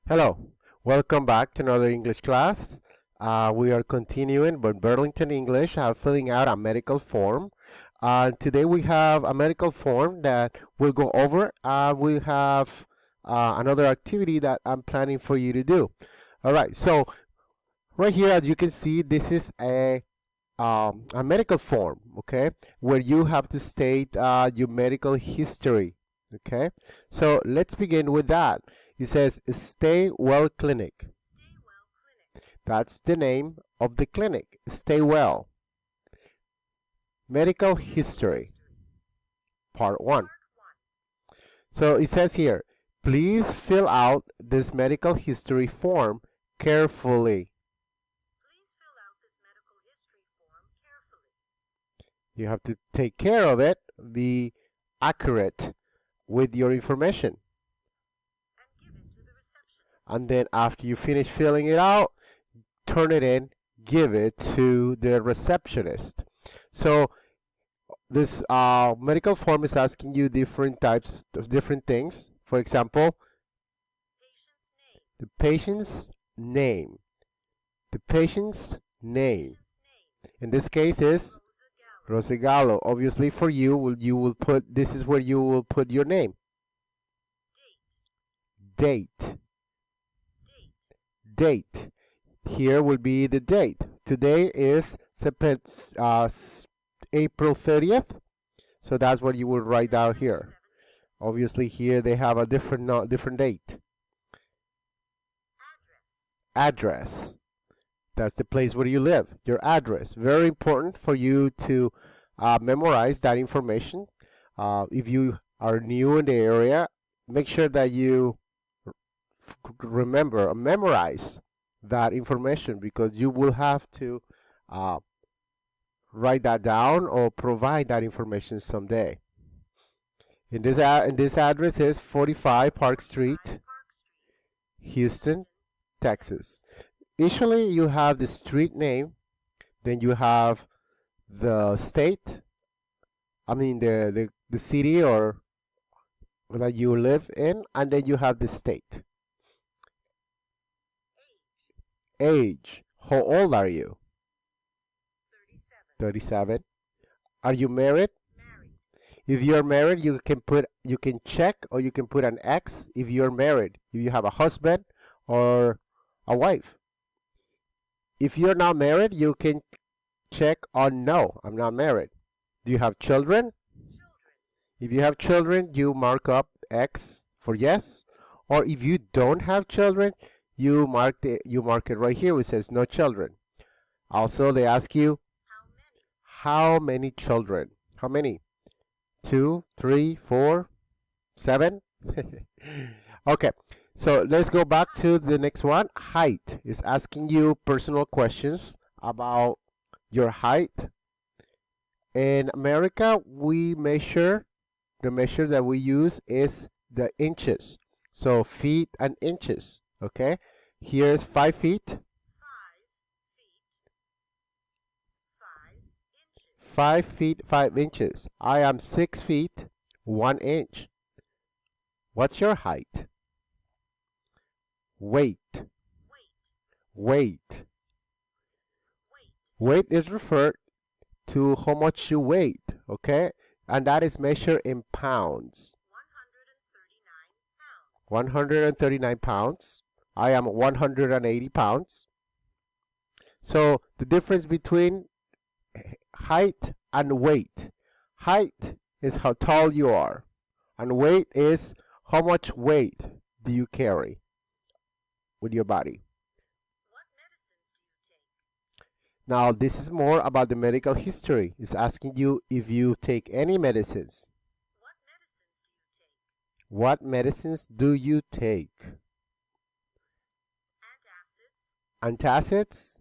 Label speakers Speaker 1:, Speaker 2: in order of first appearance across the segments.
Speaker 1: Hello, welcome back to another English class. We are continuing with Burlington English, filling out a medical form. Today we have a medical form that we'll go over. We have another activity that I'm planning for you to do. All right, so right here, as you can see, this is a medical form, okay, where you have to state your medical history. Okay, so let's begin with that. It says Stay Well Clinic. That's the name of the clinic. Stay Well. Medical history. Part 1. So it says here, please fill out this medical history form carefully. You have to take care of it, be accurate with your information. And then after you finish filling it out, turn it in, give it to the receptionist. So this medical form is asking you different types of different things. For example, the patient's name. The patient's name. In this case is Rosegalo. Obviously for you, you will put, this is where you will put your name. Date. Date. Here will be the date. Today is April 30th. So that's what you will write down here. Obviously here they have a different date. Address. That's the place where you live. Your address. Very important for you to memorize that information. If you are new in the area, make sure that you remember or memorize that information, because you will have to write that down or provide that information someday. In this address is 45 Park Street, Houston, Texas. Usually you have the street name, then you have the state, the city or that you live in, and then you have the state. Age. How old are you? 37. Are you married? If you're married, you can check or you can put an X if you're married, if you have a husband or a wife. If you're not married, you can check on no, I'm not married. Do you have children? If you have children, you mark up X for yes. Or if you don't have children, you mark it right here which says no children. Also, they ask you how many children? How many? 2, 3, 4, 7? Okay, so let's go back to the next one. Height is asking you personal questions about your height. In America, the measure that we use is the inches. So feet and inches. Okay, here's 5 feet. 5 feet 5 inches. I am 6 feet 1 inch. What's your height? Weight. Weight. Weight is referred to how much you weigh, okay? And that is measured in pounds. 139 pounds. I am 180 pounds. So the difference between height and weight. Height is how tall you are, and weight is how much weight do you carry with your body.
Speaker 2: What medicines do you take?
Speaker 1: Now this is more about the medical history. It's asking you if you take any medicines.
Speaker 2: What medicines do you take?
Speaker 1: What medicines do you take?
Speaker 2: Antacids?
Speaker 1: Antacids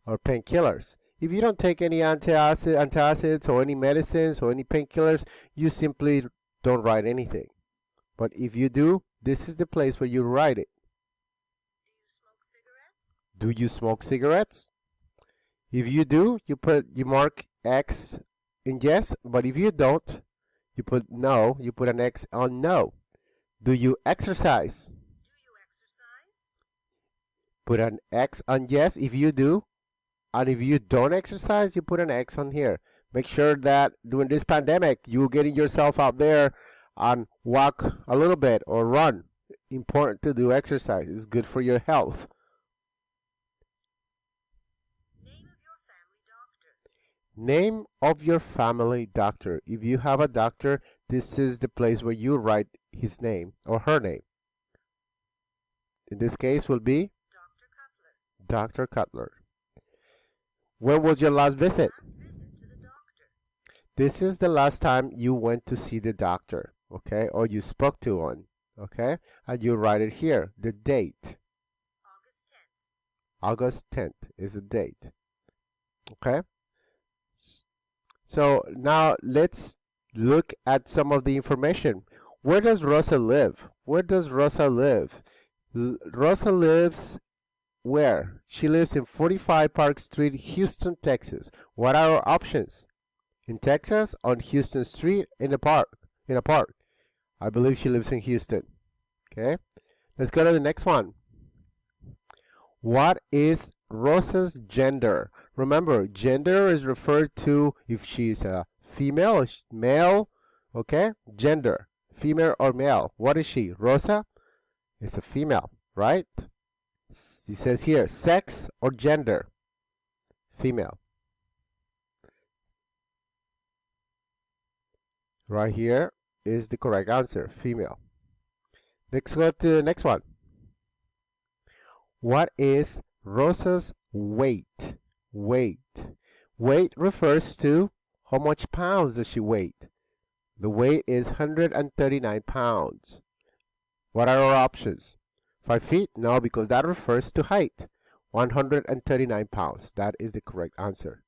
Speaker 1: or painkillers? If you don't take any antacids or any medicines or any painkillers, you simply don't write anything. But if you do, this is the place where you write it.
Speaker 2: Do you smoke cigarettes?
Speaker 1: Do you smoke cigarettes? If you do, you mark X in yes, but if you don't, you put no, you put an X on no. Do you exercise?
Speaker 2: Do you
Speaker 1: put an X on yes if you do, and if you don't exercise, you put an X on here. Make sure that during this pandemic, you're getting yourself out there and walk a little bit or run. Important to do exercise. It's good for your health. Name of your family doctor. If you have a doctor, this is the place where you write his name or her name. In this case will be Dr. Cutler. When was your last visit? This is the last time you went to see the doctor, okay? Or you spoke to one, okay? And you write it here, the date. August 10th is the date, okay? So now let's look at some of the information. Where does Rosa live? Where does Rosa live? Rosa lives where? She lives in 45 Park Street, Houston, Texas. What are our options? In Texas, on Houston Street, in a park. I believe she lives in Houston. Okay, let's go to the next one. What is Rosa's gender? Remember, gender is referred to if she's a female or male. Okay, gender, female or male. What is she? Rosa is a female, right? It says here, sex or gender? Female. Right here is the correct answer, female. Let's go to the next one. What is Rosa's weight? Weight refers to how much pounds does she weigh. The weight is 139 pounds. What are our options? 5 feet? No, because that refers to height. 139 pounds. That is the correct answer.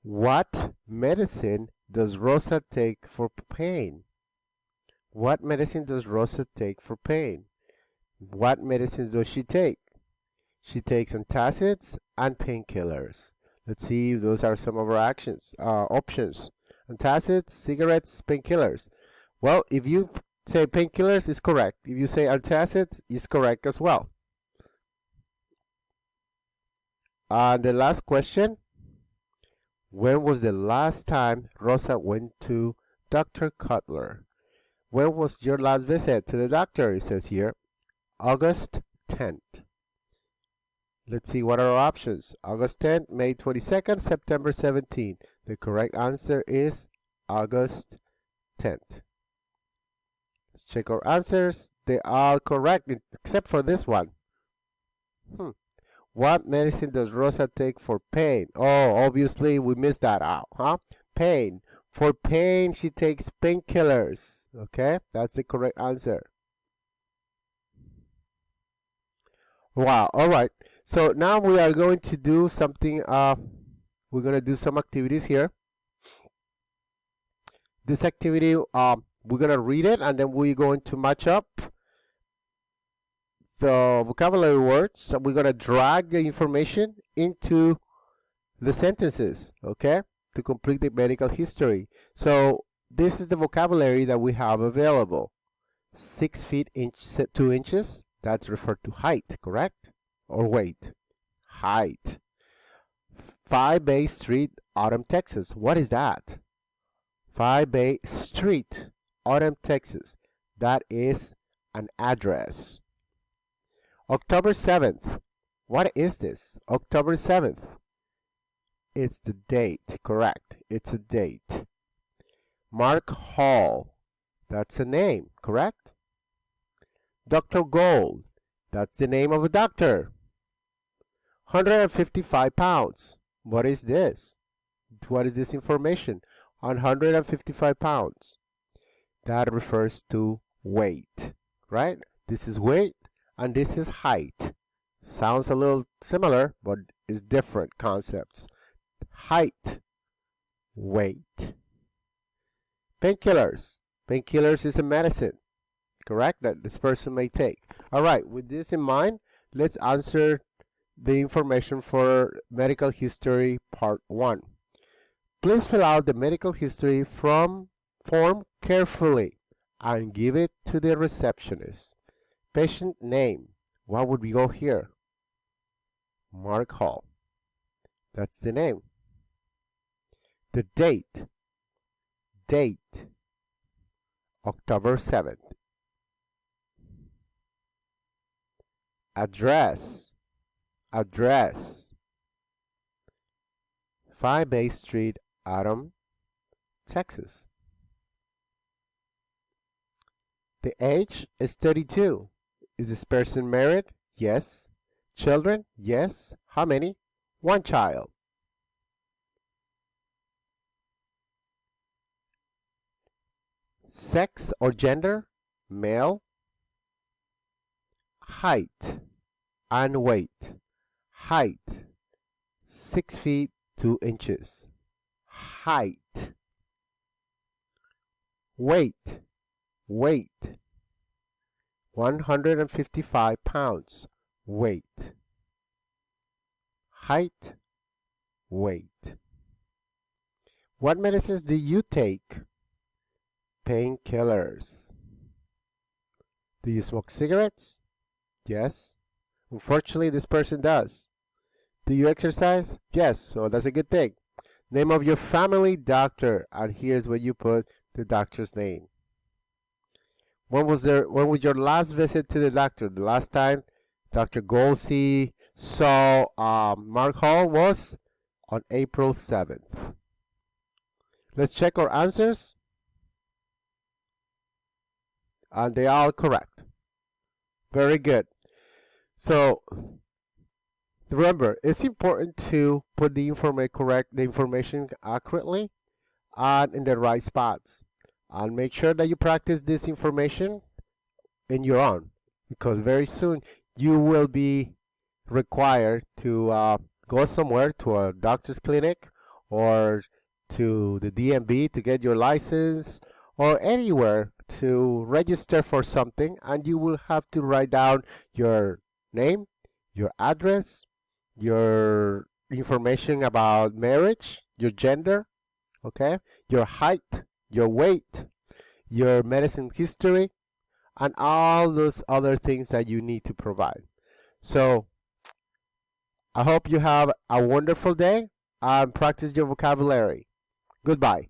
Speaker 1: What medicine does Rosa take for pain? What medicine does Rosa take for pain? What medicines does she take? She takes antacids and painkillers. Let's see if those are some of our options. Antacids, cigarettes, painkillers. Well, if you say painkillers, it's correct. If you say antacids, it's correct as well. And the last question. When was the last time Rosa went to Dr. Cutler? When was your last visit to the doctor? It says here, August 10th. Let's see what are our options. August 10th, May 22nd, September 17th. The correct answer is August 10th. Let's check our answers. They are correct except for this one. What medicine does Rosa take for pain? Oh, obviously we missed that out, huh? Pain. For pain, she takes painkillers. Okay, that's the correct answer. Wow, all right. So now we are going to do something, we're going to do some activities here. This activity, we're going to read it and then we're going to match up the vocabulary words. So we're going to drag the information into the sentences, okay, to complete the medical history. So this is the vocabulary that we have available. 6 feet 2 inches, that's referred to height, correct? Or weight. Height. 5 Bay Street, Autumn, Texas. What is that? 5 Bay Street, Autumn, Texas. That is an address. October 7th. What is this? October 7th. It's the date, correct. It's a date. Mark Hall. That's a name, correct? Dr. Gold. That's the name of a doctor. 155 pounds. What is this? What is this information? 155 pounds. That refers to weight, right? This is weight and this is height. Sounds a little similar, but it's different concepts. Height, weight. Painkillers. Painkillers is a medicine, correct, that this person may take. All right, with this in mind, let's answer the information for medical history part 1. Please fill out the medical history form carefully and give it to the receptionist. Patient name. what would we go here? Mark Hall. That's the name. The date. Date. October 7th. Address. Address. 5 Bay Street, Autumn, Texas. The age is 32. Is this person married? Yes. Children? Yes. How many? 1 child. Sex or gender? Male. Height and weight. Height 6 feet 2 inches. Height. Weight. Weight 155 pounds. Weight. Height. Weight. What medicines do you take? Painkillers. Do you smoke cigarettes? Yes. Unfortunately, this person does. Do you exercise? Yes, so that's a good thing. Name of your family doctor, and here's where you put the doctor's name. When was your last visit to the doctor? The last time Dr. Golsey saw Mark Hall was on April 7th. Let's check our answers. And they are all correct. Very good. So remember, it's important to put the information accurately and in the right spots. And make sure that you practice this information in your own, because very soon you will be required to go somewhere to a doctor's clinic or to the DMV to get your license or anywhere to register for something, and you will have to write down your name, your address, your information about marriage, your gender, okay, your height, your weight, your medicine history, and all those other things that you need to provide. So I hope you have a wonderful day and practice your vocabulary. Goodbye.